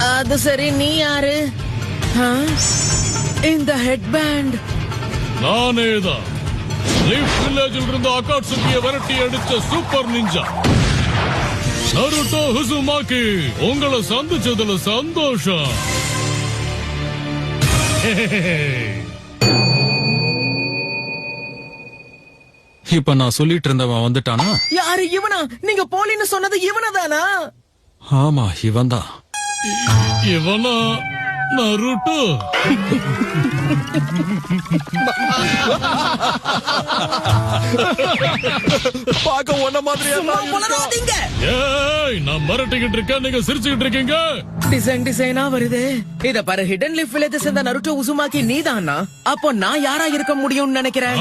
அது சரி, நீ யாரு? இந்த ஹெட்பேண்ட் நானேதான் லீஃப் வில்லேஜில் இருந்து அகாட்சுகியை விரட்டி அடிச்ச சூப்பர் நிஞ்சா நருட்டோ உசுமாக்கி. உங்களை சந்திச்சதுல சந்தோஷம். இப்ப நான் சொல்லிட்டு இருந்தவன் வந்துட்டானா? யாரு இவனா? நீங்க போலின்னு சொன்னது இவனதானா? ஆமா, இவன்தான். இவனா நருட்டோ? பாக்க ஒன்ன மாதிரியா? ஏய், நான் மிரட்டிக்கிட்டு இருக்கேன், நீங்க சிரிச்சுக்கிட்டு இருக்கீங்க. டிசைனா வருது. இத பாரு, ஹிடன் லீஃப் வில்லேஜ் சேர்ந்த நருட்டோ உசுமாக்கி நீதானா? அப்போ நான் யாரா இருக்க முடியும்னு நினைக்கிறேன்.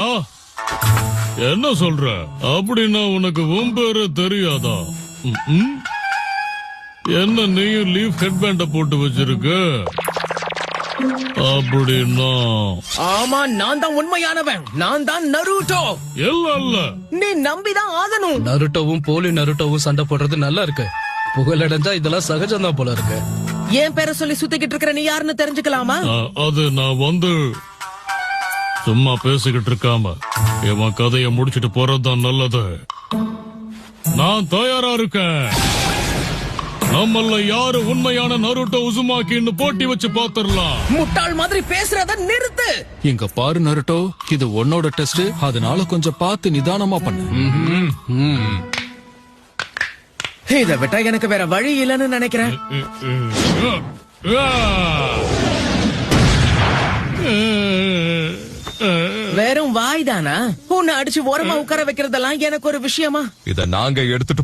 என்ன சொல்ற? அப்படின்னா உனக்கு உன் பேரு தெரியாதா? என்ன நீயும் லீஃப் ஹெட்பேண்ட போட்டு வச்சிருக்க? அப்படின்னா ஆமா, நான் தான் உண்மையானவன். நான் தான் நருட்டோ. இல்ல, நீ நம்பிதான் ஆகணும். நருட்டோவும் போலி நருட்டோவும் சண்டை போடுறது நல்லா இருக்கு. புகழடைஞ்சா இதெல்லாம் சகஜம்தான் போல இருக்கு. என் பேரை சொல்லி சுத்திக்கிட்டு இருக்கிற நீ யாருன்னு தெரிஞ்சுக்கலாமா? அது நான் வந்து சும்மா பேசிக்கிட்டு இருக்காம என் கதையை முடிச்சிட்டு போறதுதான் நல்லது. நான் தயாரா இருக்கேன். நம்மள யாரு உண்மையான நருட்டோ உசுமாக்கின்னு போட்டி வச்சு பாத்துரலாம். முட்டாள் மாதிரி பேசுறத நிறுத்து. இங்க பாரு நருட்டோ, இது உன்னோட டெஸ்ட். அதனால கொஞ்சம் பார்த்து நிதானமா பண்ணு. இத விட்டா எனக்கு வேற வழி இல்லைன்னு நினைக்கிறேன். வெறும் வாய் தானா? உன்னை அடிச்சு ஓரமா உட்கார வைக்கிறதெல்லாம் எனக்கு ஒரு விஷயமா? இத நாங்க எடுத்துட்டு